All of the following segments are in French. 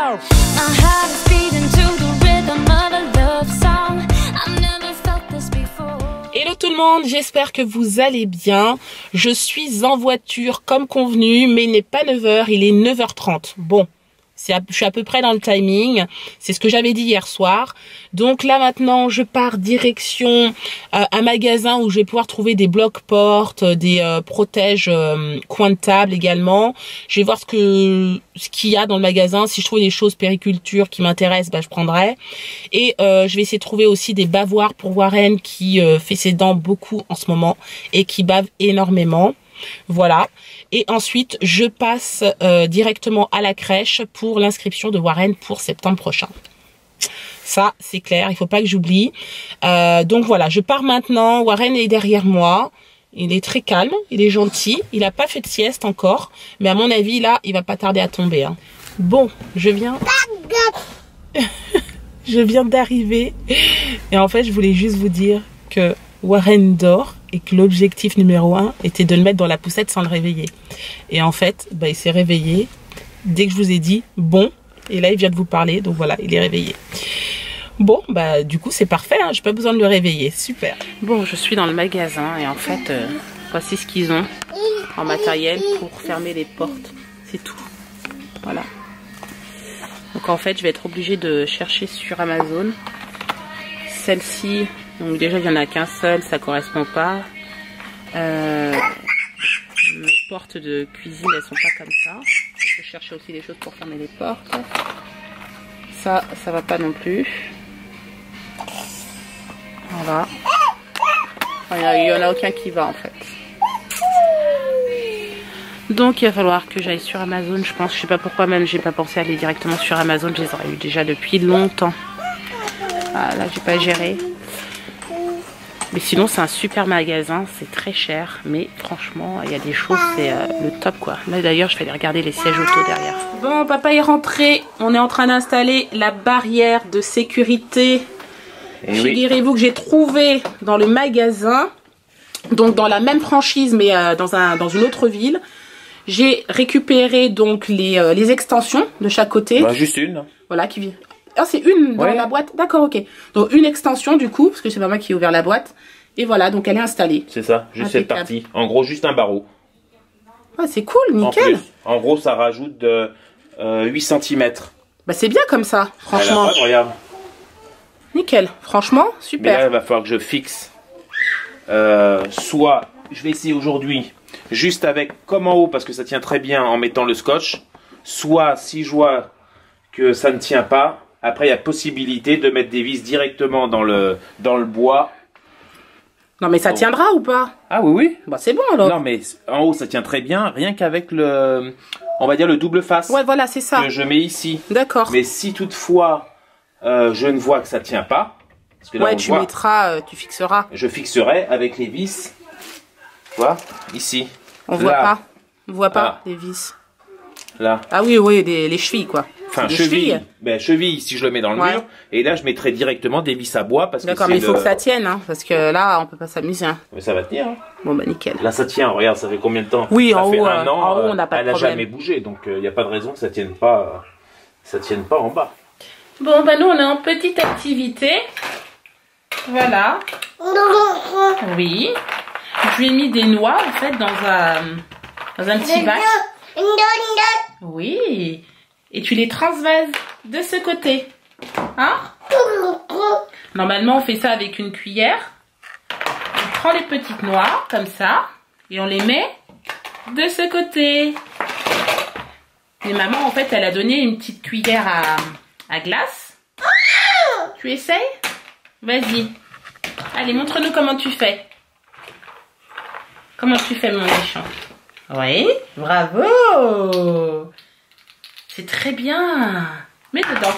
Hello tout le monde, j'espère que vous allez bien. Je suis en voiture comme convenu, mais il n'est pas 9 h, il est 9 h 30. Bon, je suis à peu près dans le timing, c'est ce que j'avais dit hier soir. Donc là maintenant, je pars direction un magasin où je vais pouvoir trouver des blocs-portes, des protèges coins de table également. Je vais voir ce qu'il y a dans le magasin. Si je trouve des choses périculture qui m'intéressent, bah, je prendrai. Et je vais essayer de trouver aussi des bavoirs pour Warren qui fait ses dents beaucoup en ce moment et qui bave énormément. Voilà. Et ensuite, je passe directement à la crèche pour l'inscription de Warren pour septembre prochain. Ça, c'est clair, il faut pas que j'oublie. Donc voilà, je pars maintenant. Warren est derrière moi. Il est très calme, il est gentil. Il n'a pas fait de sieste encore. Mais à mon avis, là, il va pas tarder à tomber. Hein. Bon, je viens... je viens d'arriver. Et en fait, je voulais juste vous dire que Warren dort et que l'objectif numéro 1 était de le mettre dans la poussette sans le réveiller. Et en fait, bah, il s'est réveillé dès que je vous ai dit bon, et là il vient de vous parler, donc voilà, il est réveillé. Bon, bah du coup c'est parfait, hein, j'ai pas besoin de le réveiller, super. Bon, je suis dans le magasin et en fait, voici ce qu'ils ont en matériel pour fermer les portes, c'est tout. Voilà. Donc en fait, je vais être obligée de chercher sur Amazon. Celle-ci, donc déjà il n'y en a qu'un seul, ça correspond pas. Mes portes de cuisine, elles sont pas comme ça. Je peux chercher aussi des choses pour fermer les portes. Ça va pas non plus. Voilà. Il y en a aucun qui va en fait. Donc il va falloir que j'aille sur Amazon, je pense. Je sais pas pourquoi même j'ai pas pensé à aller directement sur Amazon. Je les aurais eu déjà depuis longtemps. Ah, là j'ai pas géré. Mais sinon c'est un super magasin, c'est très cher, mais franchement il y a des choses, c'est le top quoi. Là d'ailleurs je vais aller regarder les sièges auto derrière. Bon, papa est rentré, on est en train d'installer la barrière de sécurité. Figurez-vous que j'ai trouvé dans le magasin, donc dans la même franchise mais dans une autre ville. J'ai récupéré donc les extensions de chaque côté. Bah, juste une. Voilà, qui vient. Ah, c'est une dans la boîte. D'accord, ok. Donc une extension du coup, parce que c'est pas moi qui ai ouvert la boîte. Et voilà, donc elle est installée. C'est ça, juste cette partie. En gros, juste un barreau. Ah, c'est cool, nickel. En gros, ça rajoute de 8 cm. Bah c'est bien comme ça, franchement. Là, regarde. Nickel, franchement, super. Mais là, il va falloir que je fixe. Soit, je vais essayer aujourd'hui, juste avec, comme en haut, parce que ça tient très bien en mettant le scotch. Soit, si je vois que ça ne tient pas, après, il y a possibilité de mettre des vis directement dans le bois. Non, mais ça tiendra ou pas? Ah oui, oui. Bah, c'est bon alors. Non, mais en haut, ça tient très bien, rien qu'avec le, on va dire le double face. Ouais, voilà, c'est ça. Que je mets ici. D'accord. Mais si toutefois, je ne vois que ça tient pas. Parce que là, ouais, tu mettras, tu fixeras. Je fixerai avec les vis. Tu vois, ici. On voit pas. On voit pas les vis. Là. Ah oui, oui, les chevilles quoi. Enfin, cheville. Ben, cheville si je le mets dans le mur. Et là, je mettrai directement des vis à bois. D'accord, mais il faut que ça tienne, hein, parce que là, on peut pas s'amuser. Hein. Mais ça va tenir. Hein. Bon, bah nickel. Là, ça tient. Regarde, ça fait combien de temps? Oui, ça en fait haut, un an, en haut, on n'a pas de problème. Elle n'a jamais bougé, donc il n'y a pas de raison que ça tienne pas en bas. Bon, bah nous, on est en petite activité. Voilà. Oui. Je lui ai mis des noix, en fait, dans un petit bac. Oui. Et tu les transvases de ce côté. Hein? Normalement, on fait ça avec une cuillère. On prend les petites noix, comme ça. Et on les met de ce côté. Et maman, en fait, elle a donné une petite cuillère à glace. Tu essayes? Vas-y. Allez, montre-nous comment tu fais. Comment tu fais, mon méchant? Oui, bravo. C'est très bien. Mets dedans.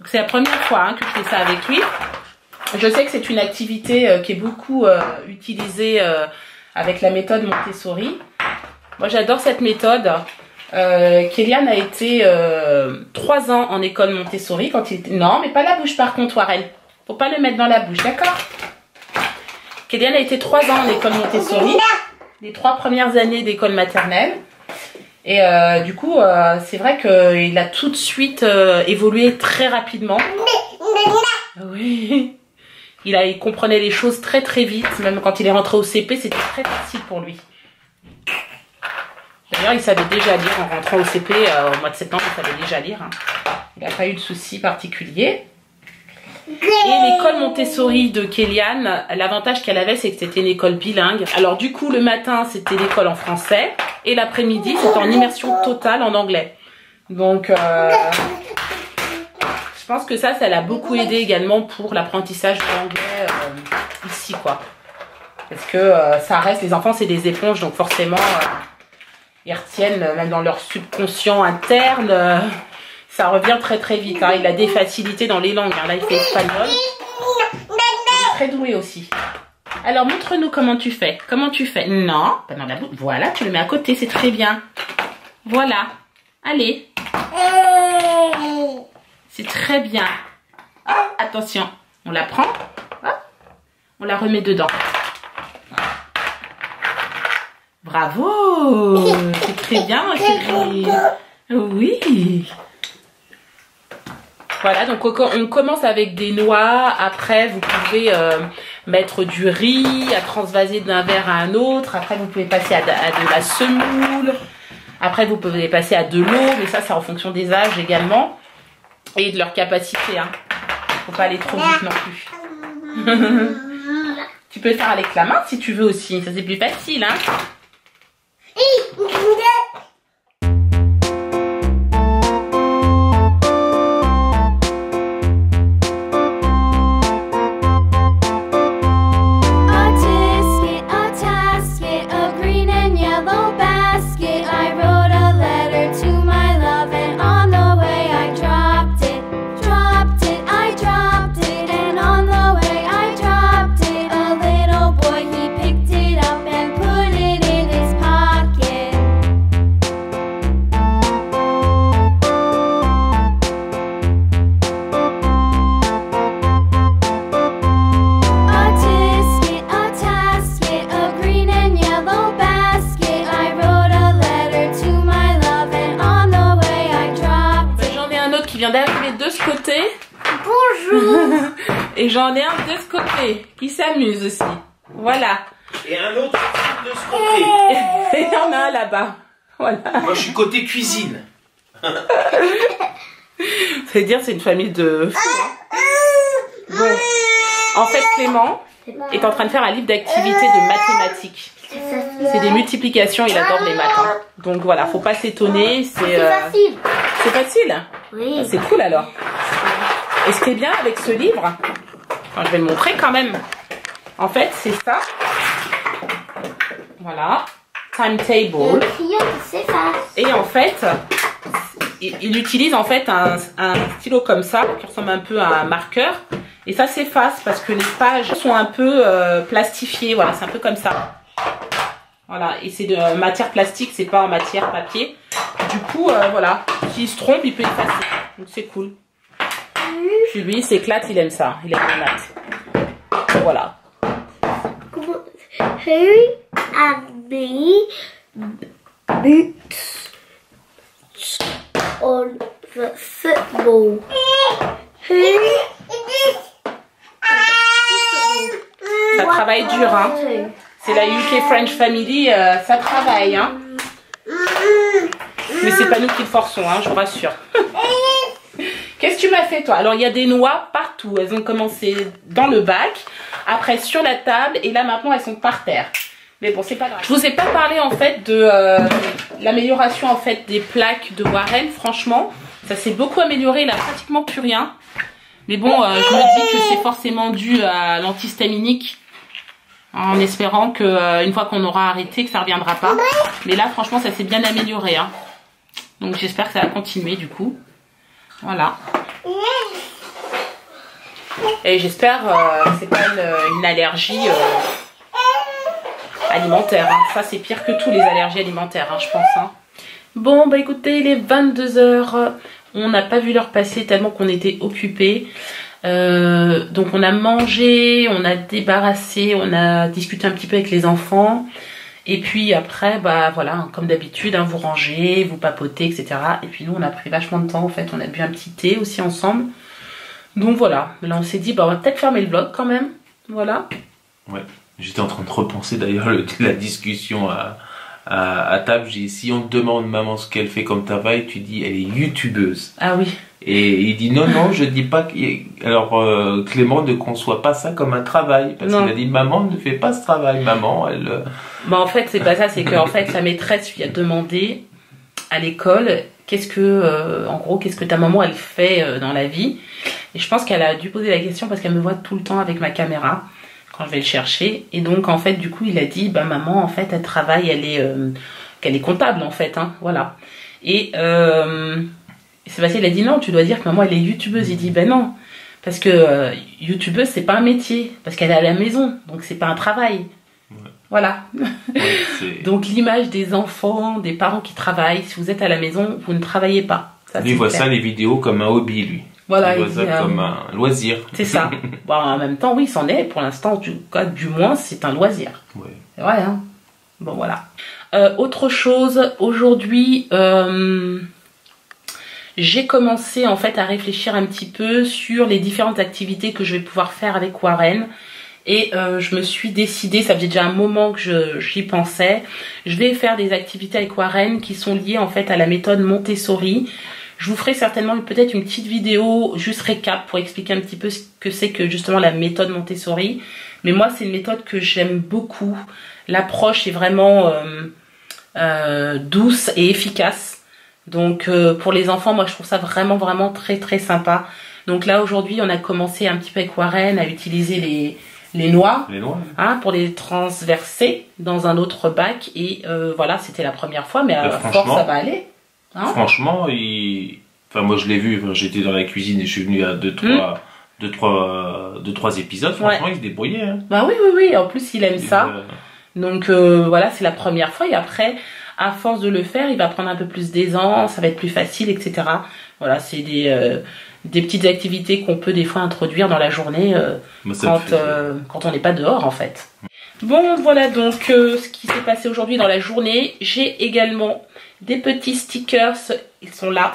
C'est la première fois hein, que je fais ça avec lui. Je sais que c'est une activité qui est beaucoup utilisée avec la méthode Montessori. Moi, j'adore cette méthode. Kélian a été 3 ans en école Montessori quand il était... Non, mais pas la bouche par contre, Warren. Faut pas le mettre dans la bouche, d'accord? Kélian a été 3 ans en école Montessori. Les 3 premières années d'école maternelle. Et du coup, c'est vrai qu'il a tout de suite évolué très rapidement. Oui. Il comprenait les choses très très vite. Même quand il est rentré au CP, c'était très facile pour lui. D'ailleurs, il savait déjà lire en rentrant au CP au mois de septembre. Il savait déjà lire. Hein. Il n'a pas eu de soucis particuliers. Et l'école Montessori de Kéliane, l'avantage qu'elle avait, c'est que c'était une école bilingue. Alors du coup, le matin, c'était l'école en français. Et l'après-midi, c'était en immersion totale en anglais. Donc, je pense que ça l'a beaucoup aidé également pour l'apprentissage de l'anglais ici, quoi. Parce que ça reste, les enfants, c'est des éponges, donc forcément, ils retiennent, même dans leur subconscient interne, ça revient très très vite. Hein. Il a des facilités dans les langues. Hein. Là, il fait espagnol. Il est très doué aussi. Alors, montre-nous comment tu fais. Comment tu fais? Non, pas dans la bouche. Voilà, tu le mets à côté, c'est très bien. Voilà. Allez. C'est très bien. Ah, attention, on la prend. Ah, on la remet dedans. Bravo. C'est très bien, chérie. Oui. Voilà, donc on commence avec des noix. Après, vous pouvez mettre du riz à transvaser d'un verre à un autre. Après, vous pouvez passer à de la semoule. Après, vous pouvez passer à de l'eau. Mais ça, c'est en fonction des âges également. Et de leur capacité. Hein. Faut pas aller trop vite non plus. Tu peux le faire avec la main si tu veux aussi. Ça, c'est plus facile. Hein. Bonjour. Et j'en ai un de ce côté qui s'amuse aussi. Voilà. Et un autre de ce côté. Et il y en a un là-bas. Voilà. Moi je suis côté cuisine. C'est-à-dire c'est une famille de fous. Hein. Bon. En fait Clément est en train de faire un livre d'activité de mathématiques. C'est des multiplications, il adore les maths. Hein. Donc voilà, faut pas s'étonner. C'est facile. C'est facile. Oui. C'est cool alors. Et ce qui est bien avec ce livre, enfin, je vais le montrer quand même. En fait, c'est ça. Voilà. Timetable. Et en fait, il utilise en fait un stylo comme ça, qui ressemble un peu à un marqueur. Et ça s'efface parce que les pages sont un peu plastifiées. Voilà, c'est un peu comme ça. Voilà, et c'est de matière plastique, c'est pas en matière papier. Du coup, voilà, s'il se trompe, il peut effacer. Donc c'est cool. Puis lui, il s'éclate, il aime ça. Il aime les maths. Voilà. Who are the boots on the football? Ça travaille dur, hein. C'est la UK French Family, ça travaille, hein. Mais c'est pas nous qui le forçons, hein, je vous rassure. Qu'est-ce que tu m'as fait, toi? Alors, il y a des noix partout. Elles ont commencé dans le bac, après sur la table, et là, maintenant, elles sont par terre. Mais bon, c'est pas grave. Je vous ai pas parlé, en fait, de l'amélioration, en fait, des plaques de Warren. Franchement, ça s'est beaucoup amélioré. Il a pratiquement plus rien. Mais bon, je me dis que c'est forcément dû à l'antihistaminique. En espérant que une fois qu'on aura arrêté, que ça reviendra pas. Mais là, franchement, ça s'est bien amélioré. Hein. Donc, j'espère que ça va continuer, du coup. Voilà. Et j'espère que c'est pas une allergie alimentaire. Hein. Ça, c'est pire que tous les allergies alimentaires, hein, je pense. Hein. Bon, bah écoutez, il est 22 h. On n'a pas vu l'heure passer tellement qu'on était occupés. Donc, on a mangé, on a débarrassé, on a discuté un petit peu avec les enfants. Et puis après, bah voilà, comme d'habitude, hein, vous rangez, vous papotez, etc. Et puis nous, on a pris vachement de temps, en fait. On a bu un petit thé aussi ensemble. Donc voilà, là on s'est dit, bah on va peut-être fermer le vlog quand même. Voilà. Ouais, j'étais en train de repenser d'ailleurs la discussion à table. J'ai dit, si on te demande maman ce qu'elle fait comme travail, tu dis elle est youtubeuse. Ah oui. Et il dit non, je dis pas. Alors Clément ne conçoit pas ça comme un travail. Parce qu'il a dit maman ne fait pas ce travail. Maman, elle. Bah en fait, c'est pas ça, c'est qu'en fait, sa maîtresse lui a demandé à l'école qu'est-ce que ta maman elle fait dans la vie. Et je pense qu'elle a dû poser la question parce qu'elle me voit tout le temps avec ma caméra quand je vais le chercher. Et donc en fait, du coup, il a dit bah maman, en fait, elle travaille, qu'elle est comptable en fait, hein, voilà. Et Sébastien il a dit non, tu dois dire que maman elle est youtubeuse. Il dit ben non, parce que youtubeuse c'est pas un métier, parce qu'elle est à la maison, donc c'est pas un travail. Ouais. Voilà. Ouais, donc l'image des enfants, des parents qui travaillent, si vous êtes à la maison, vous ne travaillez pas. Ça, lui voit ça les vidéos comme un hobby, lui. Voilà, il voit ça comme un loisir. C'est ça. Bon, en même temps, oui, c'en est. Pour l'instant, du moins, c'est un loisir. Ouais. C'est vrai, hein. Bon, voilà. Autre chose, aujourd'hui, j'ai commencé en fait à réfléchir un petit peu sur les différentes activités que je vais pouvoir faire avec Warren. Et je me suis décidée, ça faisait déjà un moment que j'y pensais, je vais faire des activités avec Warren qui sont liées en fait à la méthode Montessori. Je vous ferai certainement peut-être une petite vidéo juste récap pour expliquer un petit peu ce que c'est que justement la méthode Montessori. Mais moi c'est une méthode que j'aime beaucoup. L'approche est vraiment douce et efficace. Donc pour les enfants, moi je trouve ça vraiment très très sympa. Donc là aujourd'hui on a commencé un petit peu avec Warren à utiliser les noix, hein, pour les transverser dans un autre bac. Et voilà, c'était la première fois, mais à force ça va aller. Hein, franchement, enfin moi je l'ai vu, j'étais dans la cuisine et je suis venu à deux, trois épisodes. Franchement, il se débrouillait. Hein. Bah oui, en plus il aime ça. Donc voilà, c'est la première fois. Et après, à force de le faire, il va prendre un peu plus d'aisance, ça va être plus facile, etc. Voilà, c'est des petites activités qu'on peut des fois introduire dans la journée quand on n'est pas dehors en fait. Bon, voilà donc ce qui s'est passé aujourd'hui dans la journée. J'ai également des petits stickers, ils sont là.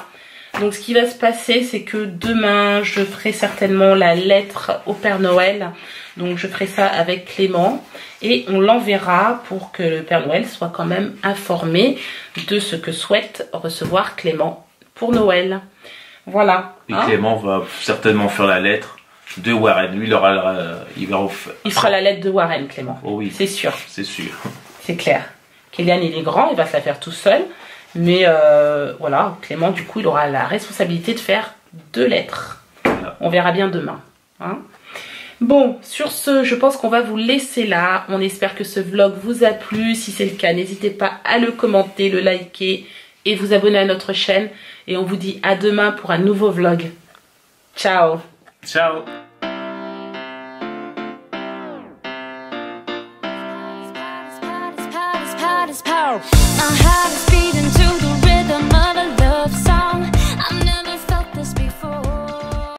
Donc ce qui va se passer, c'est que demain, je ferai certainement la lettre au Père Noël. Donc je ferai ça avec Clément et on l'enverra pour que le Père Noël soit quand même informé de ce que souhaite recevoir Clément pour Noël. Voilà. Et Clément va certainement faire la lettre de Warren. Lui, il fera la lettre de Warren, Clément. Oh oui. C'est sûr. C'est sûr. C'est clair. Kylian, il est grand, il va se la faire tout seul. Mais voilà, Clément, du coup, il aura la responsabilité de faire 2 lettres. Voilà. On verra bien demain. Hein. Bon, sur ce, je pense qu'on va vous laisser là. On espère que ce vlog vous a plu. Si c'est le cas, n'hésitez pas à le commenter, le liker et vous abonner à notre chaîne. Et on vous dit à demain pour un nouveau vlog. Ciao. Ciao. Power.